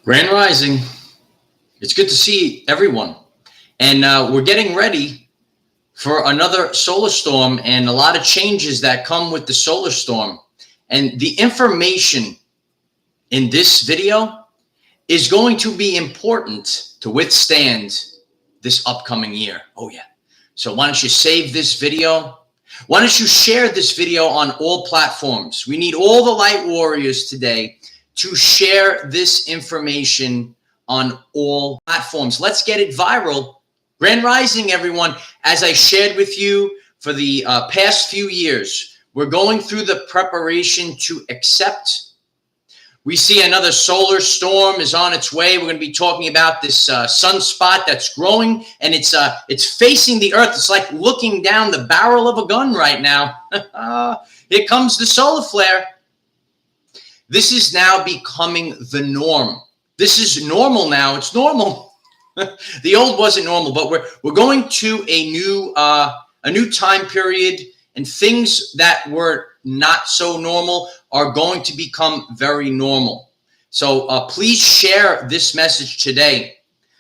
Grand Rising. It's good to see everyone. And we're getting ready for another solar storm and a lot of changes that come with the solar storm. And the information in this video is going to be important to withstand this upcoming year. Oh, yeah. So why don't you save this video? Why don't you share this video on all platforms? We need all the light warriors today to share this information on all platforms. Let's get it viral. Grand Rising, everyone. As I shared with you for the past few years, we're going through the preparation to accept. We see another solar storm is on its way. We're going to be talking about this sunspot that's growing, and it's facing the Earth. It's like looking down the barrel of a gun right now. Here comes the solar flare. This is now becoming the norm. This is normal now. It's normal. The old wasn't normal, but we're going to a new time period, and things that were not so normal are going to become very normal. So please share this message today.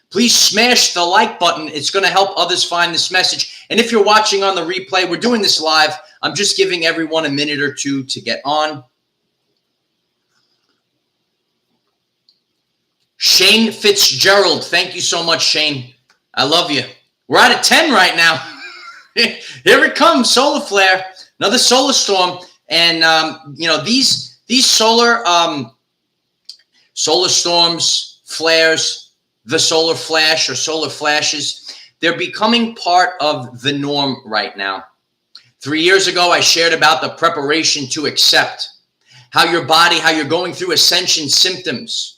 Please smash the like button. It's going to help others find this message. And if you're watching on the replay, we're doing this live. I'm just giving everyone a minute or two to get on. Shane Fitzgerald, thank you so much, Shane. I love you. We're at a 10 right now. Here it comes, solar flare, another solar storm, and these solar storms, flares, the solar flash or solar flashes, they're becoming part of the norm right now. 3 years ago, I shared about the preparation to accept, how you're going through ascension symptoms.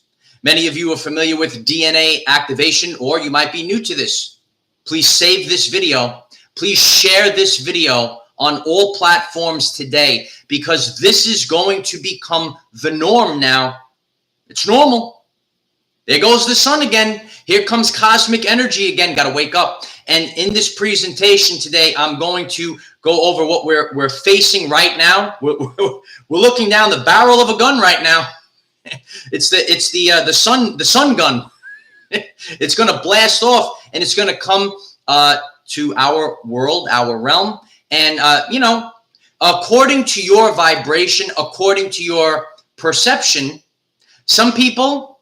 Many of you are familiar with DNA activation, or you might be new to this. Please save this video. Please share this video on all platforms today, because this is going to become the norm now. It's normal. There goes the sun again. Here comes cosmic energy again. Got to wake up. And in this presentation today, I'm going to go over what we're facing right now. We're looking down the barrel of a gun right now. It's the sun gun. It's going to blast off, and it's going to come to our world, our realm. And according to your vibration, according to your perception, some people,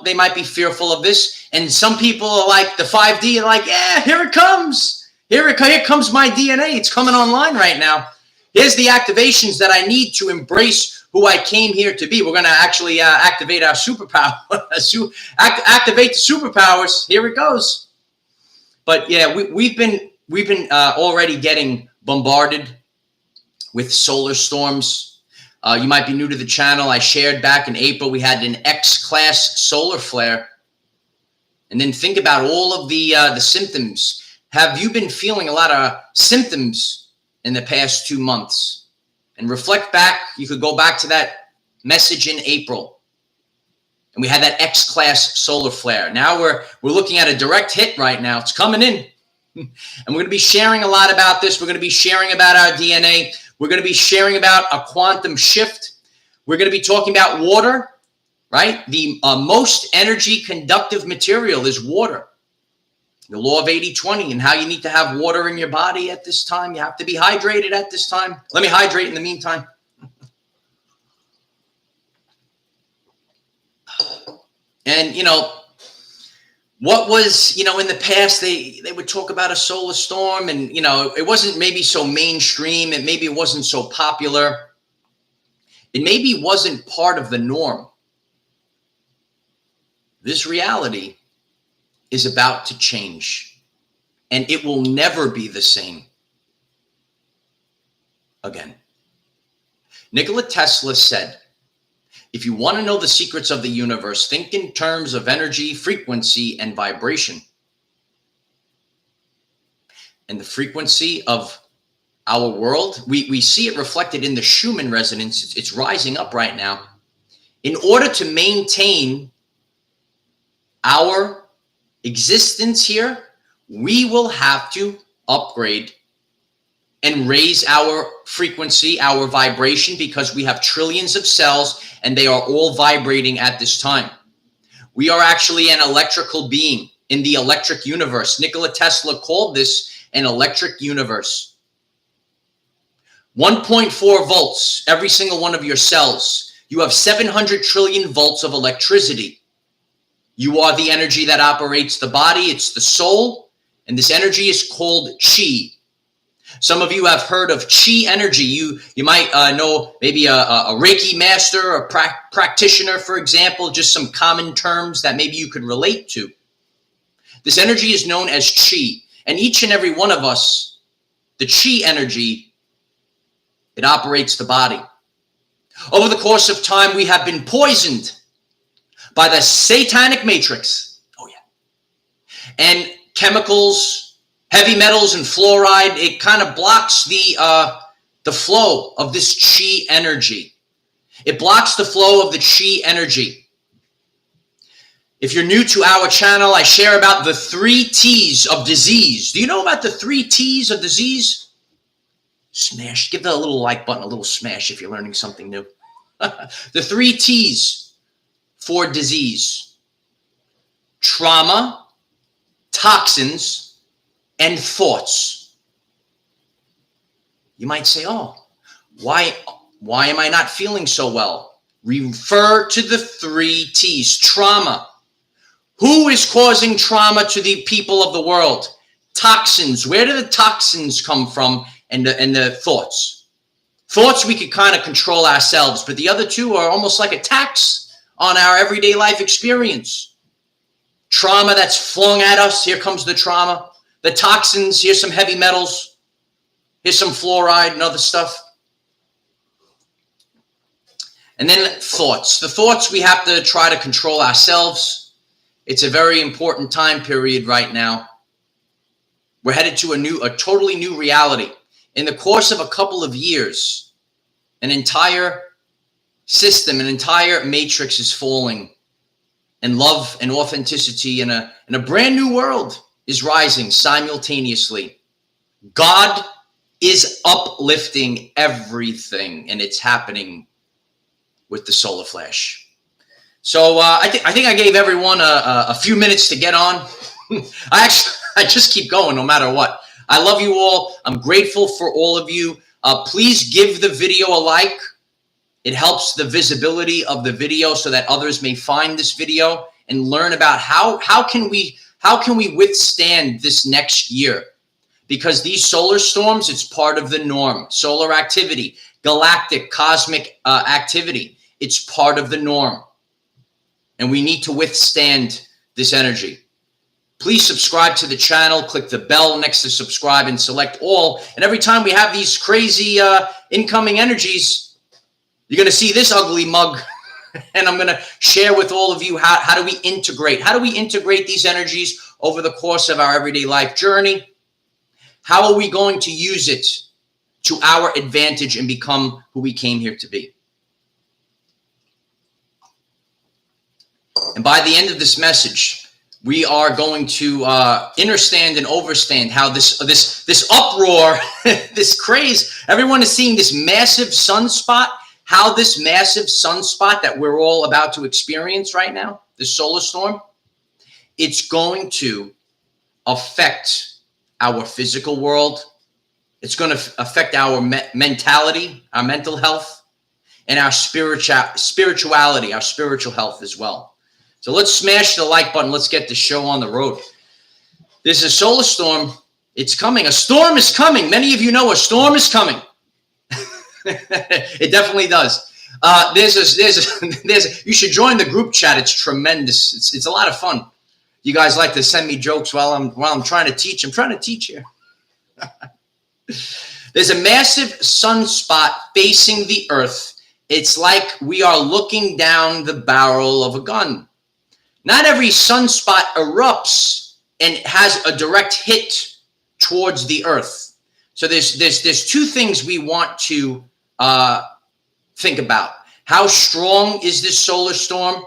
they might be fearful of this, and some people are like the 5D, are like, yeah, here it comes. Here comes my DNA. It's coming online right now. Here's the activations that I need to embrace who I came here to be. We're going to actually activate our superpower, activate the superpowers. Here it goes. But yeah, we've been already getting bombarded with solar storms. You might be new to the channel. I shared back in April we had an X-class solar flare, and then think about all of the symptoms. Have you been feeling a lot of symptoms in the past 2 months? And reflect back. You could go back to that message in April, and we had that X-class solar flare. Now we're looking at a direct hit right now. It's coming in, and we're going to be sharing a lot about this. We're going to be sharing about our DNA. We're going to be sharing about a quantum shift. We're going to be talking about water, right? The most energy conductive material is water. The law of 80-20, and how you need to have water in your body at this time. You have to be hydrated at this time. Let me hydrate in the meantime. And, what was, in the past, they would talk about a solar storm, and, it wasn't maybe so mainstream, and maybe it wasn't so popular. It maybe wasn't part of the norm. This reality is about to change, and it will never be the same again. Nikola Tesla said, if you want to know the secrets of the universe, think in terms of energy, frequency, and vibration. And the frequency of our world, we see it reflected in the Schumann resonance. It's rising up right now. In order to maintain our existence here, we will have to upgrade and raise our frequency, our vibration, because we have trillions of cells and they are all vibrating at this time. We are actually an electrical being in the electric universe. Nikola Tesla called this an electric universe. 1.4 volts, every single one of your cells. You have 700 trillion volts of electricity. You are the energy that operates the body. It's the soul. And this energy is called chi. Some of you have heard of chi energy. You might know maybe a Reiki master, a practitioner, for example, just some common terms that maybe you could relate to. This energy is known as chi. And each and every one of us, the chi energy, it operates the body. Over the course of time, we have been poisoned by the satanic matrix. Oh, yeah. And chemicals, heavy metals, and fluoride, it kind of blocks the flow of this chi energy. It blocks the flow of the chi energy. If you're new to our channel, I share about the 3 T's of disease. Do you know about the 3 T's of disease? Smash. Give that a little like button, a little smash if you're learning something new. The 3 T's for disease: trauma, toxins, and thoughts. You might say, oh, why am I not feeling so well? Refer to the 3 T's. Trauma. Who is causing trauma to the people of the world? Toxins. Where do the toxins come from? And the thoughts. Thoughts we could kind of control ourselves, but the other 2 are almost like a tax on our everyday life experience. Trauma that's flung at us. Here comes the trauma. The toxins. Here's some heavy metals. Here's some fluoride and other stuff. And then thoughts. The thoughts we have to try to control ourselves. It's a very important time period right now. We're headed to a totally new reality. In the course of a couple of years, an entire system, an entire matrix is falling, and love and authenticity and a brand new world is rising simultaneously. God is uplifting everything, and it's happening with the solar flash. So I think I gave everyone a few minutes to get on. I just keep going no matter what. I love you all. I'm grateful for all of you. Please give the video a like. It helps the visibility of the video so that others may find this video and learn about how can we withstand this next year. Because these solar storms, it's part of the norm. Solar activity, galactic, cosmic activity, it's part of the norm. And we need to withstand this energy. Please subscribe to the channel. Click the bell next to subscribe and select all. And every time we have these crazy incoming energies, you're going to see this ugly mug. And I'm going to share with all of you how do we integrate? How do we integrate these energies over the course of our everyday life journey? How are we going to use it to our advantage and become who we came here to be? And by the end of this message, we are going to understand and overstand how this uproar, this craze, everyone is seeing this massive sunspot, how this massive sunspot that we're all about to experience right now, this solar storm, it's going to affect our physical world. It's going to affect our mentality, our mental health, and our spirituality, our spiritual health as well. So let's smash the like button. Let's get the show on the road. There's a solar storm. It's coming. A storm is coming. Many of you know a storm is coming. It definitely does. You should join the group chat. It's tremendous. It's a lot of fun. You guys like to send me jokes while I'm trying to teach. I'm trying to teach here. There's a massive sunspot facing the earth. It's like we are looking down the barrel of a gun. Not every sunspot erupts and has a direct hit towards the earth. So there's 2 things we want to think about. How strong is this solar storm?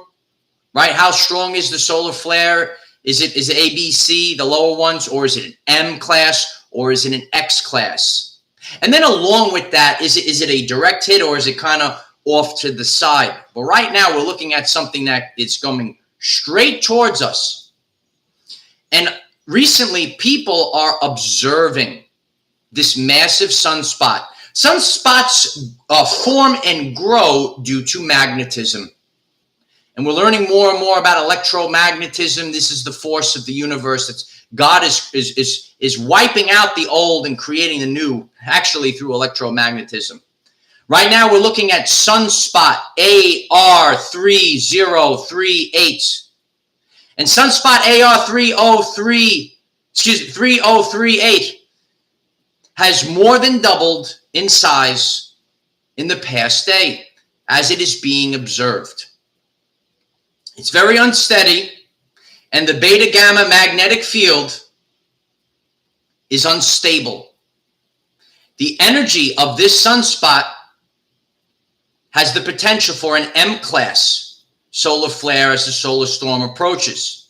Right? How strong is the solar flare? Is it A, B, C, the lower ones, or is it an M class, or is it an X class? And then along with that, is it a direct hit, or is it kind of off to the side? But right now we're looking at something that it's coming straight towards us. And recently, people are observing this massive sunspot. Sunspots form and grow due to magnetism. And we're learning more and more about electromagnetism. This is the force of the universe. God is wiping out the old and creating the new, actually through electromagnetism. Right now, we're looking at sunspot AR3038. And sunspot AR3038 has more than doubled in size in the past day as it is being observed. It's very unsteady, and the beta gamma magnetic field is unstable. The energy of this sunspot has the potential for an M-class solar flare as the solar storm approaches,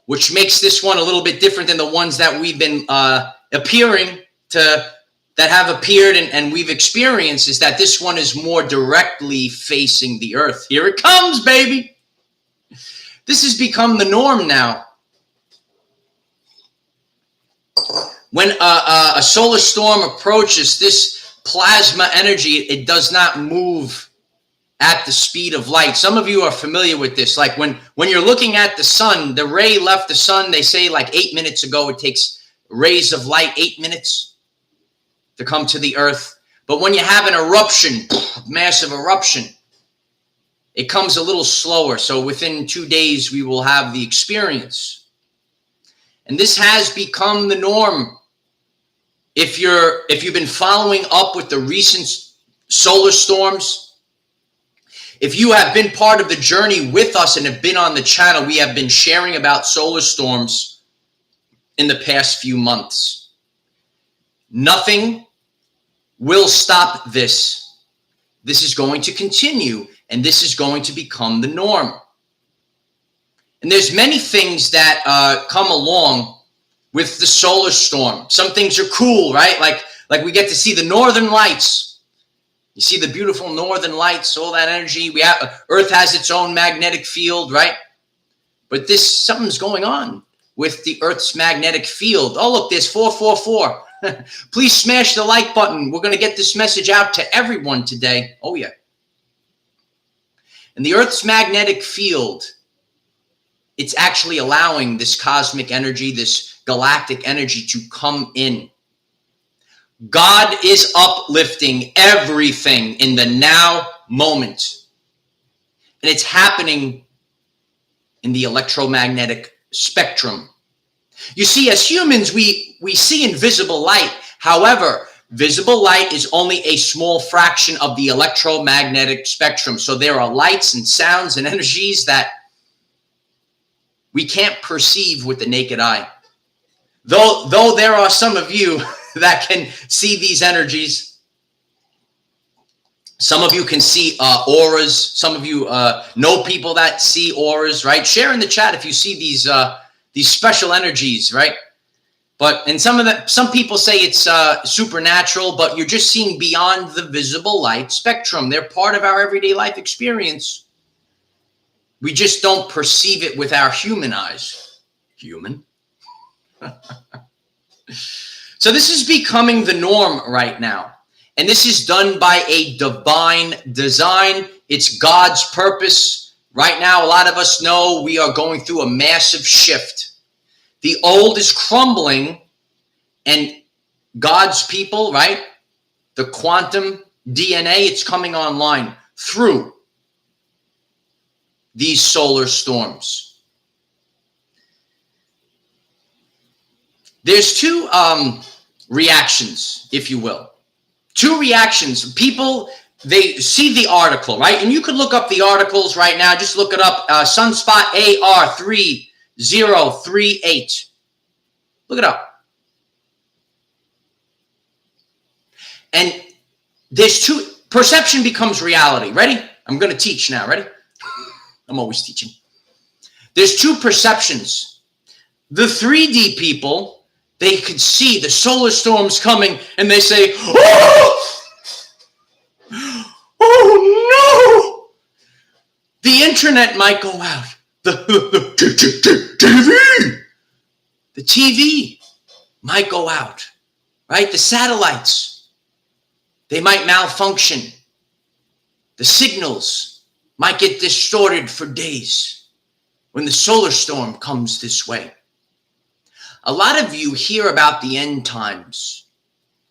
which makes this one a little bit different than the ones that we've been that have appeared and we've experienced, is that this one is more directly facing the Earth. Here it comes, baby. This has become the norm now. When a solar storm approaches, this plasma energy, it does not move at the speed of light. Some of you are familiar with this. Like when you're looking at the sun, the ray left the sun, they say like 8 minutes ago, it takes rays of light 8 minutes to come to the Earth. But when you have an eruption, massive eruption, it comes a little slower. So within 2 days, we will have the experience. And this has become the norm. If you've been following up with the recent solar storms, if you have been part of the journey with us and have been on the channel, we have been sharing about solar storms in the past few months. Nothing will stop this. This is going to continue, and this is going to become the norm. And there's many things that come along with the solar storm. Some things are cool, right? Like we get to see the northern lights. You see the beautiful northern lights, all that energy. Earth has its own magnetic field, right? But something's going on with the Earth's magnetic field. Oh, look, there's 444. Please smash the like button. We're going to get this message out to everyone today. Oh, yeah. And the Earth's magnetic field, it's actually allowing this cosmic energy, this galactic energy to come in. God is uplifting everything in the now moment. And it's happening in the electromagnetic spectrum. You see, as humans, we see invisible light. However, visible light is only a small fraction of the electromagnetic spectrum. So there are lights and sounds and energies that we can't perceive with the naked eye. Though there are some of you that can see these energies. Some of you can see auras. Some of you know people that see auras, right? Share in the chat if you see these special energies, right? And some people say it's supernatural, but you're just seeing beyond the visible light spectrum. They're part of our everyday life experience. We just don't perceive it with our human eyes. Human. So this is becoming the norm right now. And this is done by a divine design. It's God's purpose. Right now, a lot of us know we are going through a massive shift. The old is crumbling, and God's people, right? The quantum DNA, it's coming online through these solar storms. There's two reactions, if you will. Two reactions. People, they see the article, right? And you could look up the articles right now. Just look it up. Sunspot AR3038. Look it up. And there's two. Perception becomes reality. Ready? I'm going to teach now. Ready? I'm always teaching. There's two perceptions. The 3D people, they could see the solar storms coming, and they say, oh no! The internet might go out. The TV might go out, right? The satellites, they might malfunction. The signals might get distorted for days when the solar storm comes this way. A lot of you hear about the end times.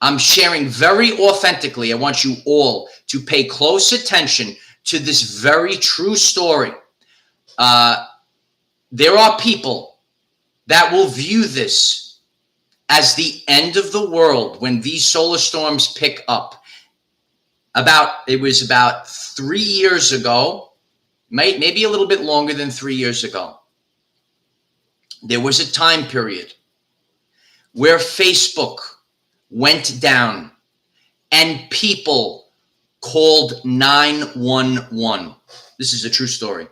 I'm sharing very authentically. I want you all to pay close attention to this very true story. There are people that will view this as the end of the world when these solar storms pick up. It was about 3 years ago, maybe a little bit longer than 3 years ago. There was a time period where Facebook went down and people called 911. This is a true story.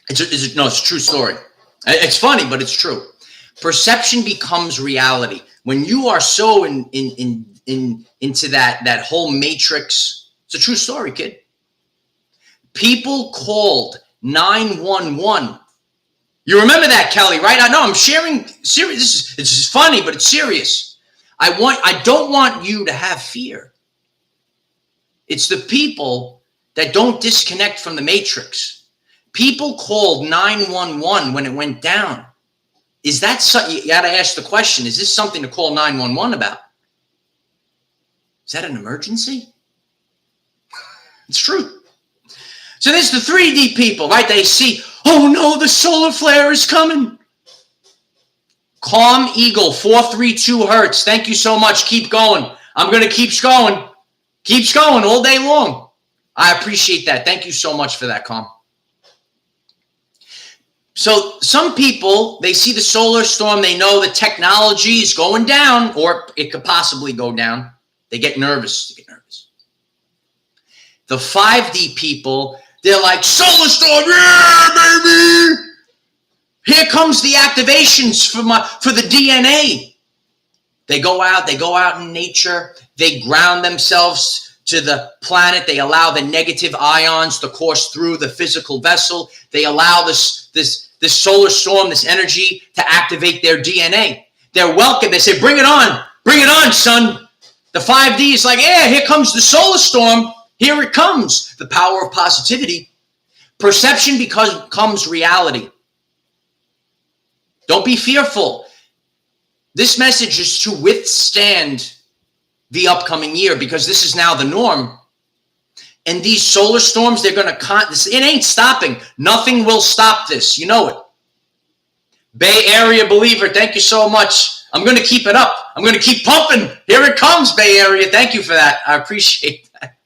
It's a true story. It's funny, but it's true. Perception becomes reality. When you are so into that whole matrix, it's a true story, kid. People called 911. You remember that, Kelly, right? I know I'm sharing serious. It's just funny, but it's serious. I don't want you to have fear. It's the people that don't disconnect from the matrix. People called 911 when it went down. Is that something? You got to ask the question, is this something to call 911 about? Is that an emergency? It's true. So there's the 3D people, right? They see, oh no, the solar flare is coming. Calm Eagle, 432 hertz. Thank you so much. Keep going. I'm going to keep going. Keeps going all day long. I appreciate that. Thank you so much for that, Calm. So some people, they see the solar storm. They know the technology is going down, or it could possibly go down. They get nervous. The 5D people, they're like, solar storm, yeah, baby. Here comes the activations for the DNA. They go out in nature. They ground themselves to the planet. They allow the negative ions to course through the physical vessel. They allow this solar storm, this energy, to activate their DNA. They're welcome. They say, bring it on, son. The 5D is like, yeah, here comes the solar storm. Here it comes. The power of positivity. Perception becomes reality. Don't be fearful. This message is to withstand the upcoming year, because this is now the norm. And these solar storms, they're going to, it ain't stopping. Nothing will stop this. You know it. Bay Area believer, thank you so much. I'm going to keep it up. I'm going to keep pumping. Here it comes, Bay Area. Thank you for that. I appreciate that.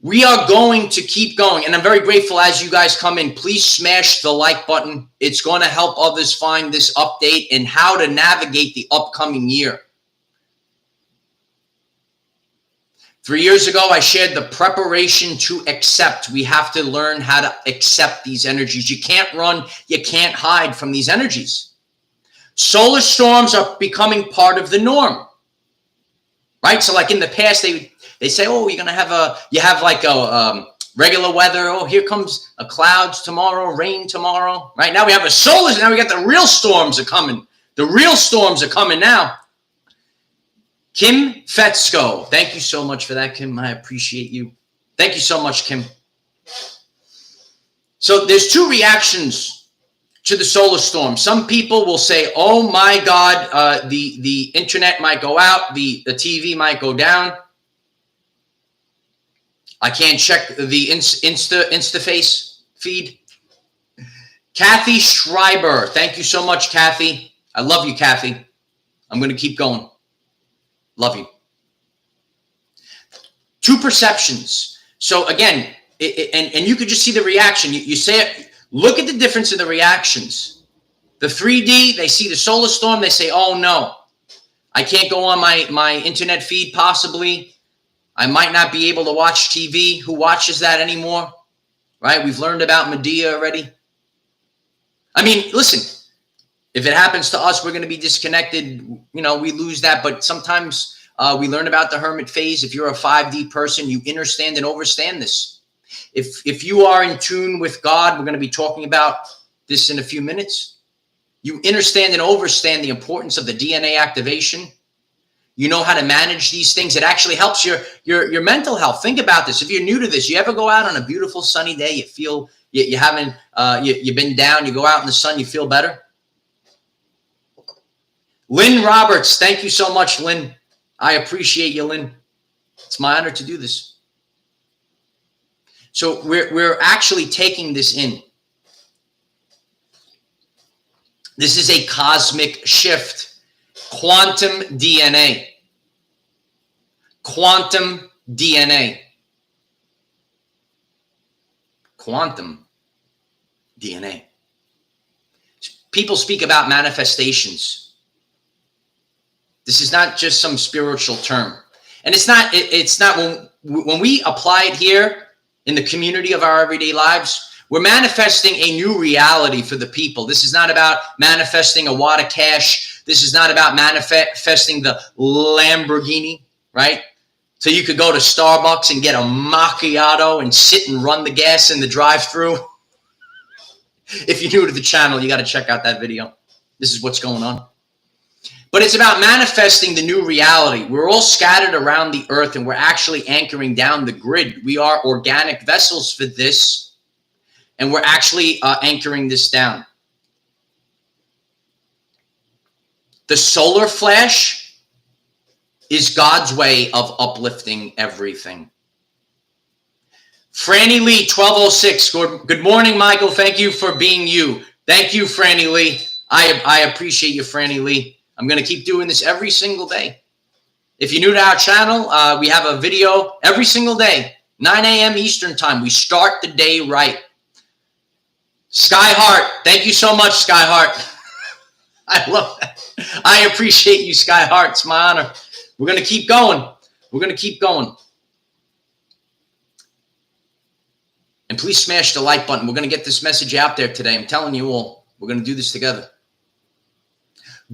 We are going to keep going. And I'm very grateful as you guys come in. Please smash the like button. It's going to help others find this update and how to navigate the upcoming year. 3 years ago, I shared the preparation to accept. We have to learn how to accept these energies. You can't run. You can't hide from these energies. Solar storms are becoming part of the norm, right? So like in the past, they say, oh, you're going to have like a regular weather. Oh, here comes a clouds tomorrow, rain tomorrow, right? Now we have a solar. Now we got the real storms are coming. The real storms are coming now. Kim Fetzko, thank you so much for that, Kim. I appreciate you. Thank you so much, Kim. So there's two reactions to the solar storm. Some people will say, oh my God, the internet might go out, the TV might go down. I can't check the InstaFace feed. Kathy Schreiber, thank you so much, Kathy. I love you, Kathy. I'm going to keep going. Love you. Two perceptions. So again, and you could just see the reaction. You say it. Look at the difference in the reactions. The 3D, they see the solar storm. They say, oh no, I can't go on my internet feed possibly. I might not be able to watch TV. Who watches that anymore? Right? We've learned about Medea already. I mean, listen. If it happens to us, we're going to be disconnected. You know, we lose that. But sometimes we learn about the hermit phase. If you're a 5D person, you understand and overstand this. If you are in tune with God, we're going to be talking about this in a few minutes. You understand and overstand the importance of the DNA activation. You know how to manage these things. It actually helps your mental health. Think about this. If you're new to this, you ever go out on a beautiful sunny day, you feel you've been down, you go out in the sun, you feel better? Lynn Roberts, thank you so much, Lynn. I appreciate you, Lynn. It's my honor to do this. So we're actually taking this in. This is a cosmic shift. Quantum DNA. Quantum DNA. Quantum DNA. People speak about manifestations. This is not just some spiritual term. And it's not when we apply it here in the community of our everyday lives, we're manifesting a new reality for the people. This is not about manifesting a wad of cash. This is not about manifesting the Lamborghini, right? So you could go to Starbucks and get a macchiato and sit and run the gas in the drive-thru. If you're new to the channel, you got to check out that video. This is what's going on. But it's about manifesting the new reality. We're all scattered around the earth, and we're actually anchoring down the grid. We are organic vessels for this. And we're actually anchoring this down. The solar flash is God's way of uplifting everything. Franny Lee, 1206. Good morning, Michael. Thank you for being you. Thank you, Franny Lee. I appreciate you, Franny Lee. I'm going to keep doing this every single day. If you're new to our channel, we have a video every single day, 9 a.m. Eastern time. We start the day right. Skyheart, thank you so much, Skyheart. I love that. I appreciate you, Skyheart. It's my honor. We're going to keep going. We're going to keep going. And please smash the like button. We're going to get this message out there today. I'm telling you all, we're going to do this together.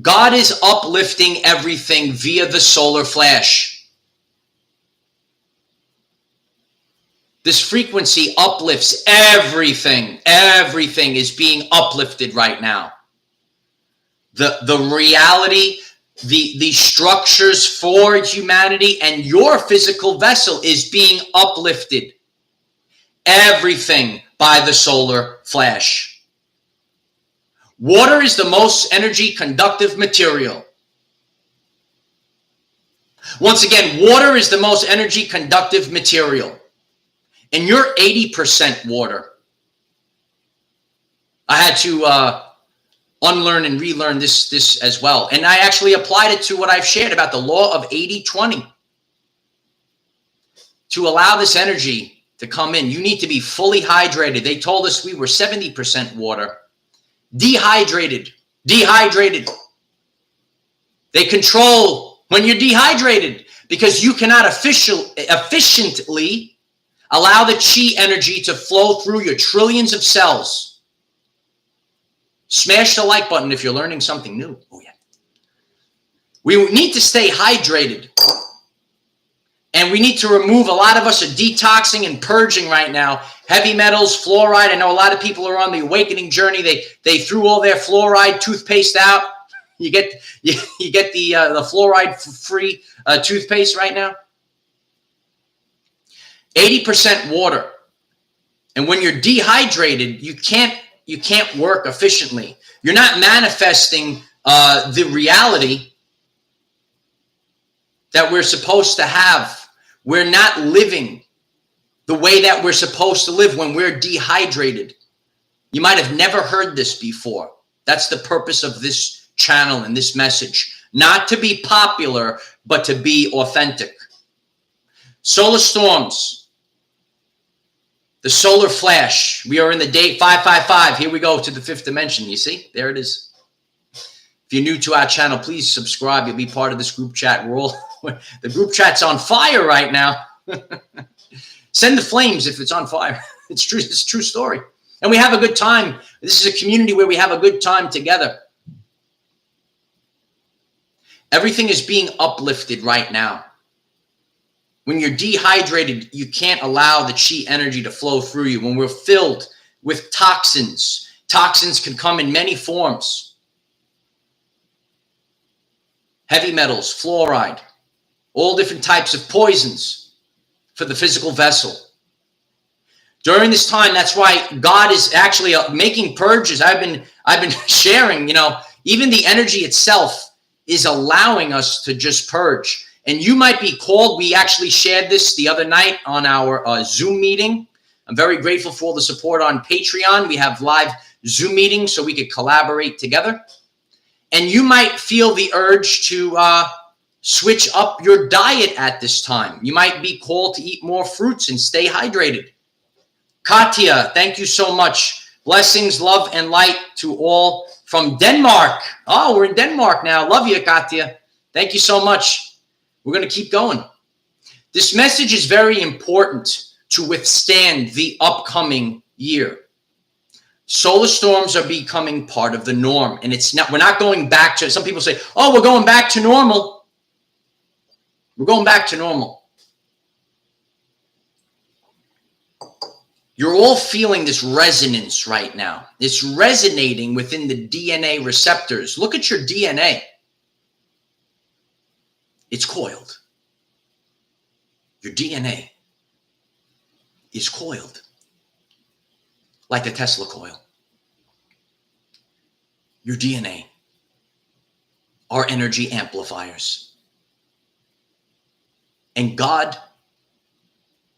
God is uplifting everything via the solar flash. This frequency uplifts everything. Everything is being uplifted right now. The reality, the structures for humanity and your physical vessel is being uplifted. Everything by the solar flash. Water is the most energy conductive material. Once again, water is the most energy conductive material. And you're 80% water. I had to unlearn and relearn this as well. And I actually applied it to what I've shared about the law of 80-20. To allow this energy to come in, you need to be fully hydrated. They told us we were 70% water. Dehydrated. They control when you're dehydrated because you cannot efficiently allow the chi energy to flow through your trillions of cells. Smash the like button if you're learning something new. Oh, yeah. We need to stay hydrated. And we need to remove, a lot of us are detoxing and purging right now. Heavy metals, fluoride. I know a lot of people are on the awakening journey. They threw all their fluoride toothpaste out. You get the fluoride-free toothpaste right now. 80% water. And when you're dehydrated, you can't work efficiently. You're not manifesting the reality that we're supposed to have. We're not living the way that we're supposed to live when we're dehydrated. You might have never heard this before. That's the purpose of this channel and this message. Not to be popular, but to be authentic. Solar storms. The solar flash. We are in the day 555. Here we go to the fifth dimension. You see? There it is. If you're new to our channel, please subscribe. You'll be part of this group chat. The group chat's on fire right now. Send the flames if it's on fire. It's true. It's a true story. And we have a good time. This is a community where we have a good time together. Everything is being uplifted right now. When you're dehydrated, you can't allow the chi energy to flow through you. When we're filled with toxins, toxins can come in many forms. Heavy metals, fluoride, all different types of poisons for the physical vessel. During this time, that's why God is actually making purges. I've been sharing, even the energy itself is allowing us to just purge. And you might be called. We actually shared this the other night on our Zoom meeting. I'm very grateful for all the support on Patreon. We have live Zoom meetings so we could collaborate together. And you might feel the urge to switch up your diet at this time. You might be called to eat more fruits and stay hydrated. Katya, thank you so much. Blessings, love, and light to all from Denmark. Oh, we're in Denmark now. Love you, Katya. Thank you so much. We're going to keep going. This message is very important to withstand the upcoming year. Solar storms are becoming part of the norm, and we're not going back to, some people say, oh, we're going back to normal. We're going back to normal. You're all feeling this resonance right now. It's resonating within the DNA receptors. Look at your DNA. It's coiled. Your DNA is coiled like the Tesla coil. Your DNA are energy amplifiers. And God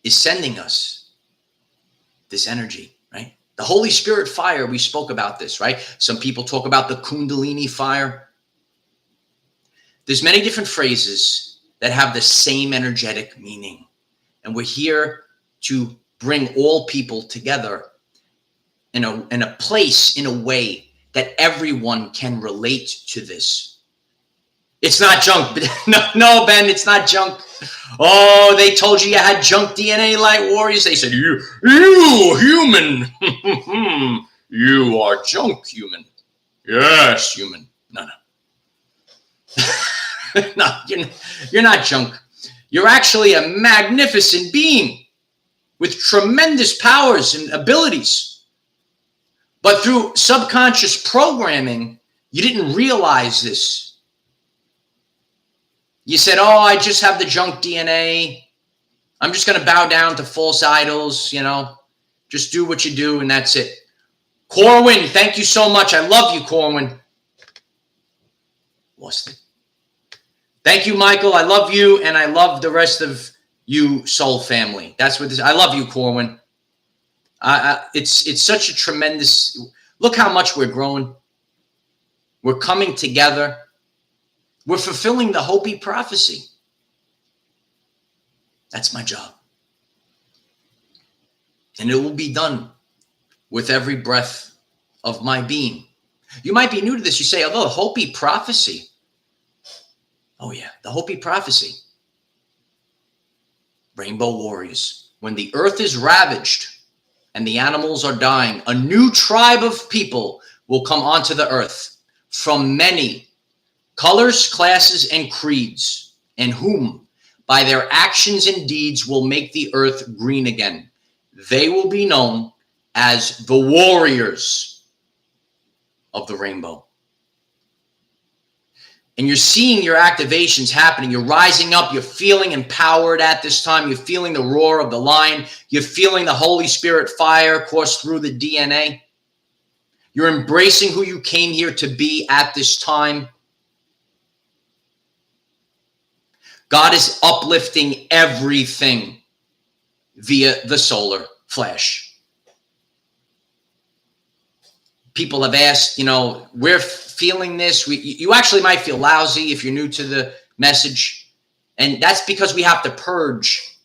is sending us this energy, right? The Holy Spirit fire, we spoke about this, right? Some people talk about the Kundalini fire. There's many different phrases that have the same energetic meaning. And we're here to bring all people together in a place, in a way that everyone can relate to this. It's not junk. No, Ben, it's not junk. Oh, they told you had junk DNA, Light Warriors. They said, you human. You are junk human. Yes, human. No. No, you're not junk. You're actually a magnificent being with tremendous powers and abilities. But through subconscious programming, you didn't realize this. You said, oh, I just have the junk DNA. I'm just going to bow down to false idols, Just do what you do, and that's it. Corwin, thank you so much. I love you, Corwin. Lost it. Thank you, Michael. I love you, and I love the rest of you, soul family. That's what this. I love you, Corwin. It's such a tremendous. Look how much we're growing. We're coming together. We're fulfilling the Hopi prophecy. That's my job, and it will be done with every breath of my being. You might be new to this. You say, "Oh, the Hopi prophecy." Oh yeah, the Hopi prophecy. Rainbow warriors. When the earth is ravaged and the animals are dying, a new tribe of people will come onto the earth from many colors, classes, and creeds, and whom by their actions and deeds will make the earth green again. They will be known as the warriors of the rainbow. And you're seeing your activations happening. You're rising up. You're feeling empowered at this time. You're feeling the roar of the lion. You're feeling the Holy Spirit fire course through the DNA. You're embracing who you came here to be at this time. God is uplifting everything via the solar flash. People have asked, we're feeling this. You actually might feel lousy if you're new to the message. And that's because we have to purge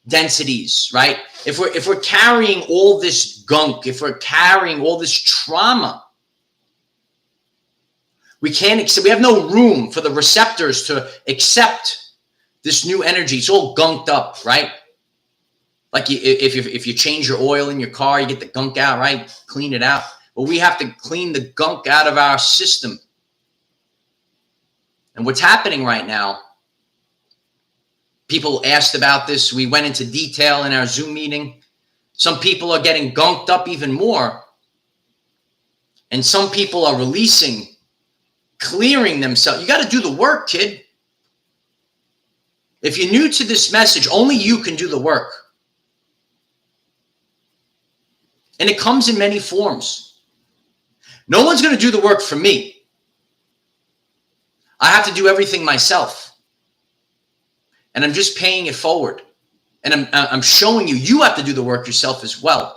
densities, right? If we're carrying all this gunk, if we're carrying all this trauma, we have no room for the receptors to accept this new energy. It's all gunked up, right? Like if you change your oil in your car, you get the gunk out, right? Clean it out. Well, we have to clean the gunk out of our system. And what's happening right now, People asked about this. We went into detail in our Zoom meeting. Some people are getting gunked up even more. And some people are releasing, clearing themselves. You got to do the work, kid. If you're new to this message, only you can do the work. And it comes in many forms. No one's going to do the work for me. I have to do everything myself. And I'm just paying it forward. And I'm showing you, you have to do the work yourself as well.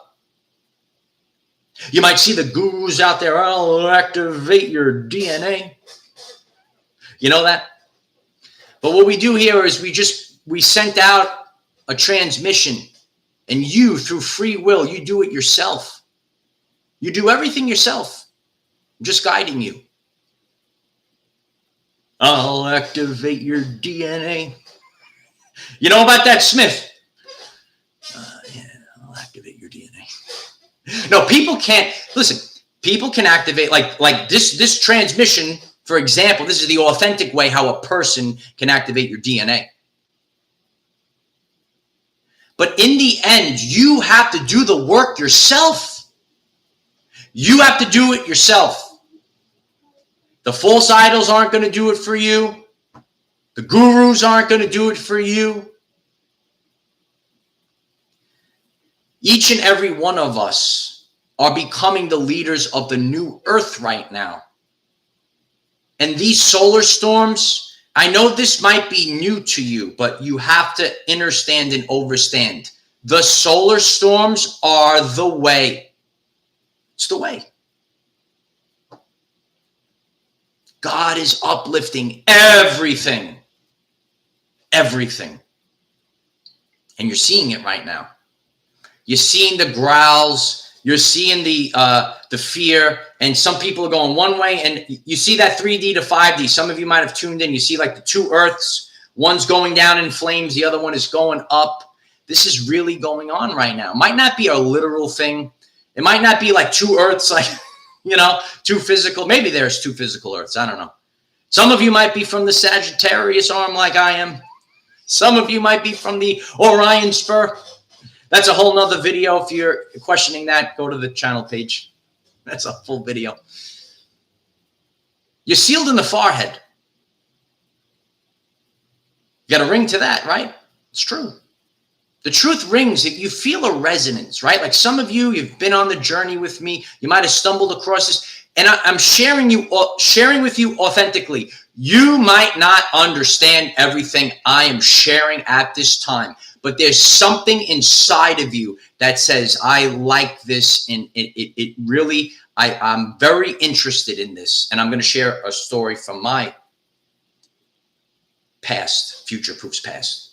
You might see the gurus out there, I'll activate your DNA. You know that? But what we do here is we sent out a transmission, and you, through free will, you do it yourself. You do everything yourself. I'm just guiding you. I'll activate your DNA. You know about that, Smith? Yeah, I'll activate your DNA. No, people can't, listen, people can activate, like this transmission, for example, this is the authentic way how a person can activate your DNA. But in the end, you have to do the work yourself. You have to do it yourself. The false idols aren't going to do it for you. The gurus aren't going to do it for you. Each and every one of us are becoming the leaders of the new earth right now. And these solar storms, I know this might be new to you, but you have to understand and overstand. The solar storms are the way. It's the way. God is uplifting everything. Everything. And you're seeing it right now. You're seeing the growls. You're seeing the fear. And some people are going one way. And you see that 3D to 5D. Some of you might have tuned in. You see like the two earths. One's going down in flames. The other one is going up. This is really going on right now. It might not be a literal thing. It might not be like two earths, like, you know, two physical. Maybe there's two physical earths. I don't know. Some of you might be from the Sagittarius arm like I am. Some of you might be from the Orion spur. That's a whole nother video. If you're questioning that, go to the channel page. That's a full video. You're sealed in the forehead. You got a ring to that, right? It's true. The truth rings. If you feel a resonance, right? Like some of you, you've been on the journey with me. You might have stumbled across this. And I'm sharing with you authentically. You might not understand everything I am sharing at this time, but there's something inside of you that says, I like this. And it really, I'm very interested in this. And I'm going to share a story from my past, Future Proof's past.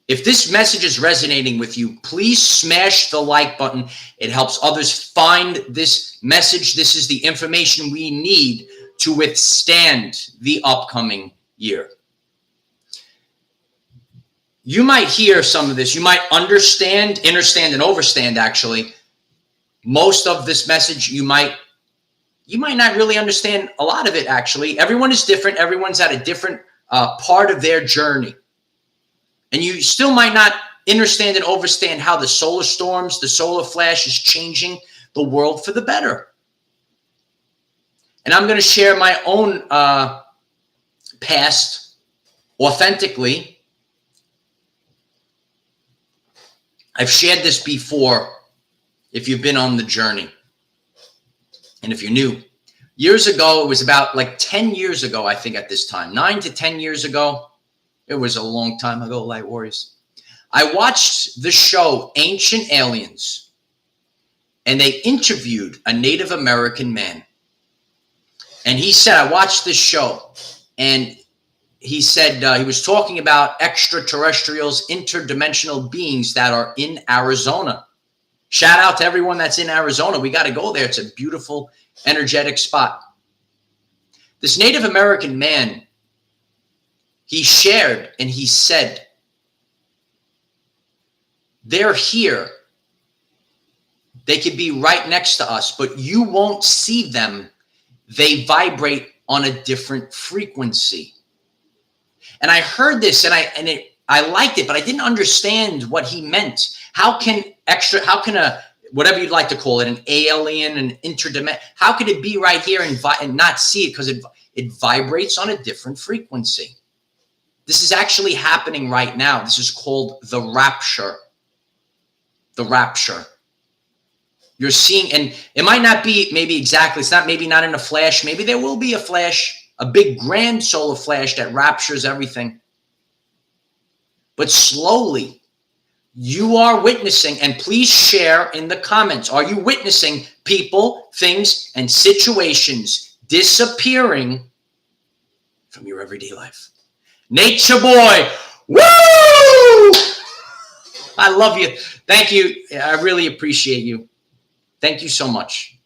If this message is resonating with you, please smash the like button. It helps others find this message. This is the information we need to withstand the upcoming year. You might hear some of this. You might understand, and overstand, actually. Most of this message, you might not really understand a lot of it, actually. Everyone is different. Everyone's at a different part of their journey. And you still might not understand and overstand how the solar storms, the solar flash is changing the world for the better. And I'm going to share my own past authentically. I've shared this before if you've been on the journey. And if you're new, years ago, it was about like 10 years ago, I think at this time, 9 to 10 years ago. It was a long time ago, Light Warriors. I watched the show Ancient Aliens, and they interviewed a Native American man. And he said, I watched this show, and he said he was talking about extraterrestrials, interdimensional beings that are in Arizona. Shout out to everyone that's in Arizona. We got to go there. It's a beautiful, energetic spot. This Native American man, he shared and he said, they're here. They could be right next to us, but you won't see them. They vibrate on a different frequency. And I heard this and I liked it, but I didn't understand what he meant. How can a, whatever you'd like to call it, an alien, an interdimension, how could it be right here and not see it? Because it vibrates on a different frequency. This is actually happening right now. This is called the rapture. The rapture. You're seeing, and it might not be maybe exactly, it's not maybe not in a flash. Maybe there will be a flash, a big grand solar flash that raptures everything. But slowly, you are witnessing, and please share in the comments, are you witnessing people, things, and situations disappearing from your everyday life? Nature boy, woo! I love you. Thank you. I really appreciate you. Thank you so much.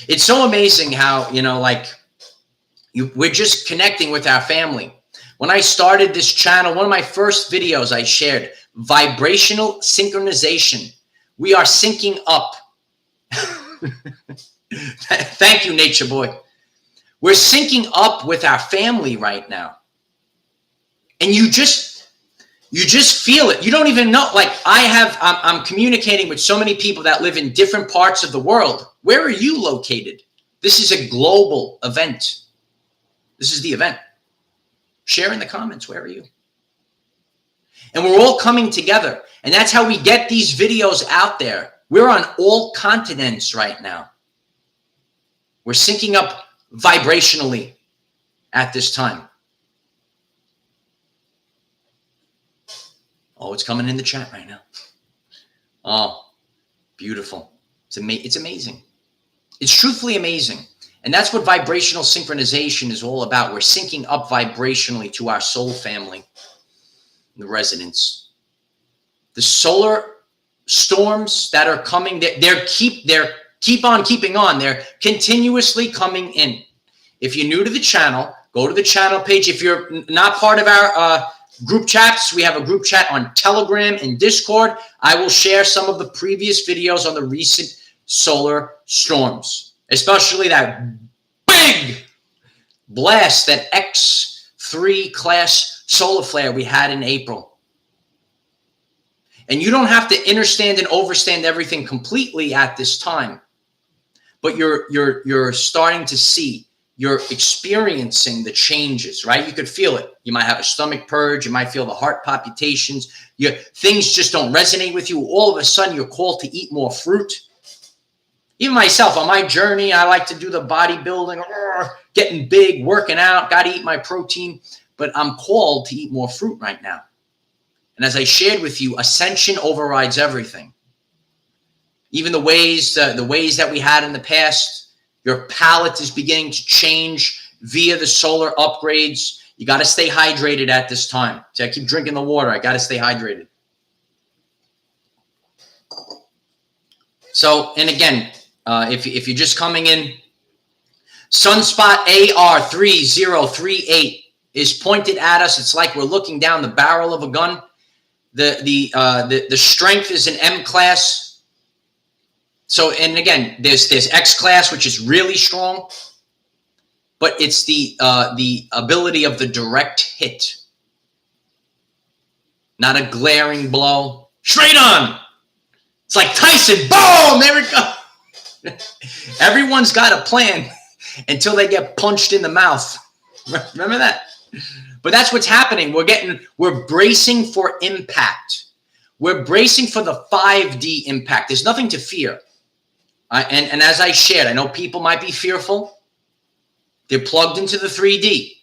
It's so amazing how, we're just connecting with our family. When I started this channel, one of my first videos I shared, vibrational synchronization. We are syncing up. Thank you, Nature Boy. We're syncing up with our family right now. And you just feel it. You don't even know. Like I'm communicating with so many people that live in different parts of the world. Where are you located? This is a global event. This is the event. Share in the comments. Where are you? And we're all coming together. And that's how we get these videos out there. We're on all continents right now. We're syncing up vibrationally at this time. Oh, it's coming in the chat right now. Oh, beautiful. It's amazing. It's truthfully amazing. And that's what vibrational synchronization is all about. We're syncing up vibrationally to our soul family, the resonance. The solar storms that are coming, they keep on keeping on. They're continuously coming in. If you're new to the channel, go to the channel page. If you're not part of our group chats, we have a group chat on Telegram and Discord. I will share some of the previous videos on the recent solar storms, especially that big blast, that X3 class solar flare we had in April. And you don't have to understand and overstand everything completely at this time, but you're starting to see, you're experiencing the changes, right? You could feel it. You might have a stomach purge. You might feel the heart palpitations. Things just don't resonate with you. All of a sudden, you're called to eat more fruit. Even myself, on my journey, I like to do the bodybuilding, getting big, working out, got to eat my protein, but I'm called to eat more fruit right now. And as I shared with you, ascension overrides everything. Even the ways that we had in the past, your palate is beginning to change via the solar upgrades. You got to stay hydrated at this time. So I keep drinking the water. I got to stay hydrated. So, and again, if you're just coming in, sunspot AR3038 is pointed at us. It's like we're looking down the barrel of a gun. The strength is an M class. So, and again, there's X class, which is really strong, but it's the ability of the direct hit, not a glaring blow. Straight on. It's like Tyson. Boom! There we go. Everyone's got a plan until they get punched in the mouth. Remember that? But that's what's happening. We're bracing for impact. We're bracing for the 5D impact. There's nothing to fear. And as I shared, I know people might be fearful. They're plugged into the 3D.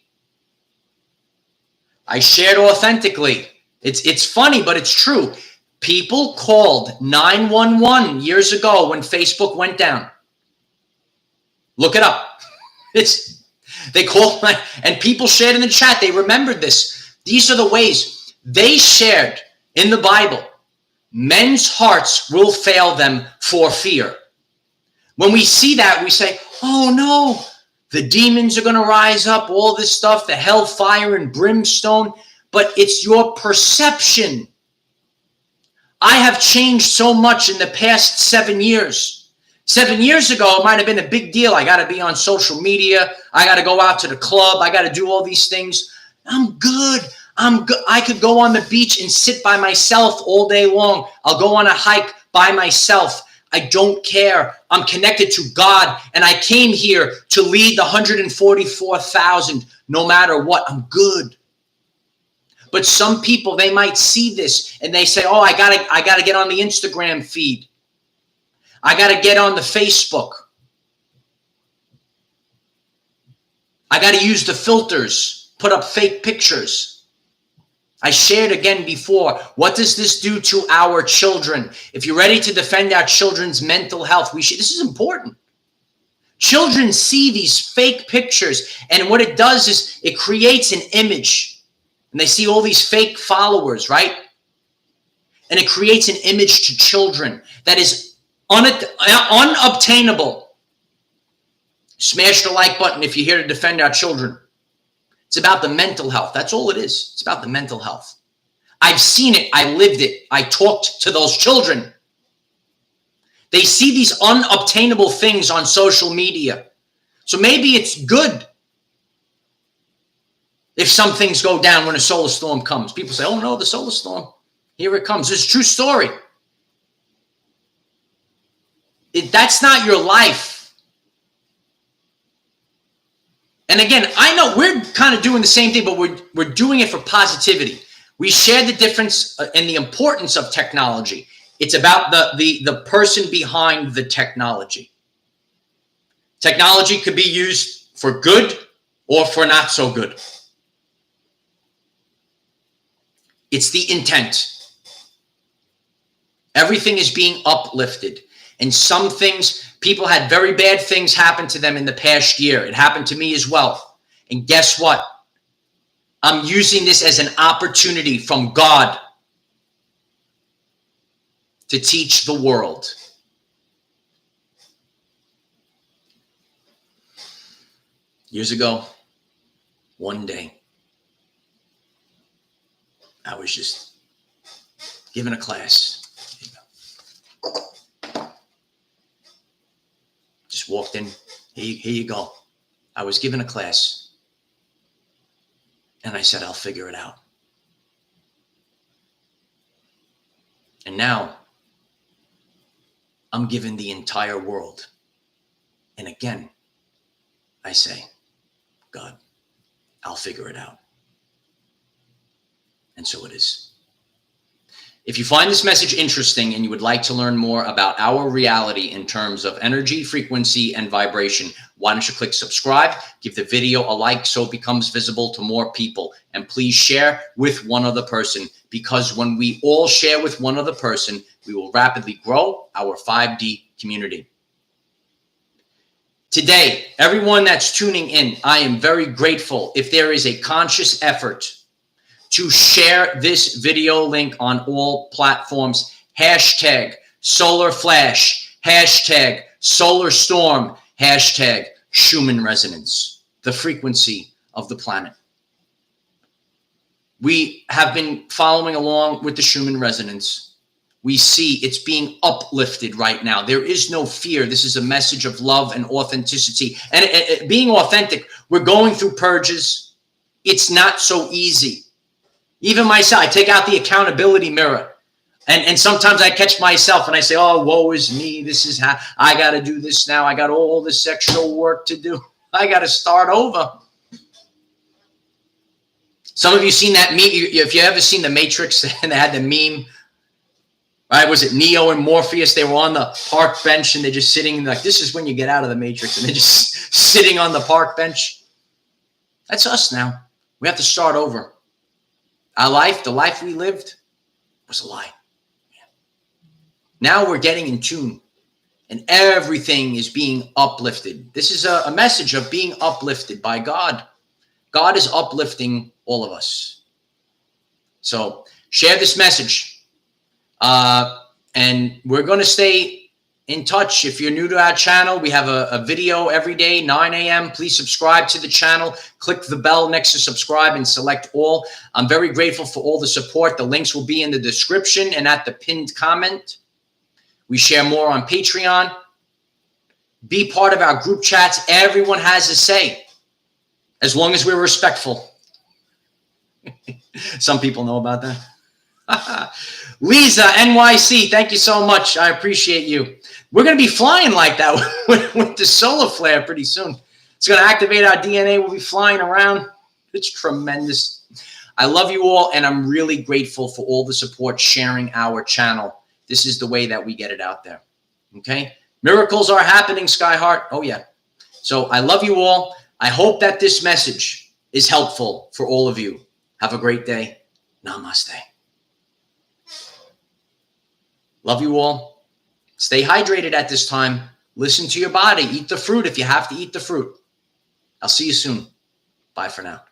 I shared authentically. It's funny, but it's true. People called 911 years ago when Facebook went down. Look it up. They called, and people shared in the chat. They remembered this. These are the ways they shared in the Bible. Men's hearts will fail them for fear. When we see that, we say, oh no, the demons are going to rise up, all this stuff, the hellfire and brimstone, but it's your perception. I have changed so much in the past 7 years 7 years ago, it might have been a big deal. I got to be on social media. I got to go out to the club. I got to do all these things. I'm good. I'm good. I could go on the beach and sit by myself all day long. I'll go on a hike by myself. I don't care. I'm connected to God, and I came here to lead the 144,000 no matter what. I'm good. But some people, they might see this and they say, oh, I gotta get on the Instagram feed. I got to get on the Facebook. I got to use the filters, put up fake pictures. I shared again before, what does this do to our children? If you're ready to defend our children's mental health, this is important. Children see these fake pictures, and what it does is it creates an image, and they see all these fake followers, right? And it creates an image to children that is unobtainable. Smash the like button if you're here to defend our children. It's about the mental health. That's all it is. It's about the mental health. I've seen it. I lived it. I talked to those children. They see these unobtainable things on social media. So maybe it's good if some things go down when a solar storm comes. People say, oh no, the solar storm. Here it comes. It's a true story. That's not your life. And again, I know we're kind of doing the same thing, but we're doing it for positivity. We share the difference and the importance of technology. It's about the person behind the technology. Technology could be used for good or for not so good. It's the intent. Everything is being uplifted. And some things, people had very bad things happen to them in the past year. It happened to me as well. And guess what? I'm using this as an opportunity from God to teach the world. Years ago, one day, I was just giving a class. Just walked in. Here you go. I was given a class. And I said, I'll figure it out. And now, I'm given the entire world. And again, I say, God, I'll figure it out. And so it is. If you find this message interesting and you would like to learn more about our reality in terms of energy, frequency, and vibration, why don't you click subscribe, give the video a like so it becomes visible to more people, and please share with one other person, because when we all share with one other person, we will rapidly grow our 5D community. Today, everyone that's tuning in, I am very grateful if there is a conscious effort to share this video link on all platforms. Hashtag solar flash, hashtag solar storm, hashtag Schumann resonance, the frequency of the planet. We have been following along with the Schumann resonance. We see it's being uplifted right now. There is no fear. This is a message of love and authenticity. And being authentic, we're going through purges. It's not so easy. Even myself, I take out the accountability mirror. And sometimes I catch myself and I say, oh, woe is me. This is how I got to do this now. I got all this extra work to do. I got to start over. Some of you seen that meme. If you ever seen The Matrix and they had the meme, right? Was it Neo and Morpheus? They were on the park bench and they're just sitting like, this is when you get out of the Matrix, and they're just sitting on the park bench. That's us now. We have to start over. Our life, the life we lived, was a lie. Yeah. Now we're getting in tune, and everything is being uplifted. This is a message of being uplifted by God. God is uplifting all of us. So share this message. And we're going to stay in touch. If you're new to our channel, we have a video every day, 9 a.m. Please subscribe to the channel. Click the bell next to subscribe and select all. I'm very grateful for all the support. The links will be in the description and at the pinned comment. We share more on Patreon. be part of our group chats. Everyone has a say, as long as we're respectful. Some people know about that. Lisa, NYC, thank you so much. I appreciate you. We're going to be flying like that with the solar flare pretty soon. It's going to activate our DNA. We'll be flying around. It's tremendous. I love you all, and I'm really grateful for all the support sharing our channel. This is the way that we get it out there. Okay? Miracles are happening, Skyheart. Oh, yeah. So I love you all. I hope that this message is helpful for all of you. Have a great day. Namaste. Love you all. Stay hydrated at this time. Listen to your body. Eat the fruit if you have to eat the fruit. I'll see you soon. Bye for now.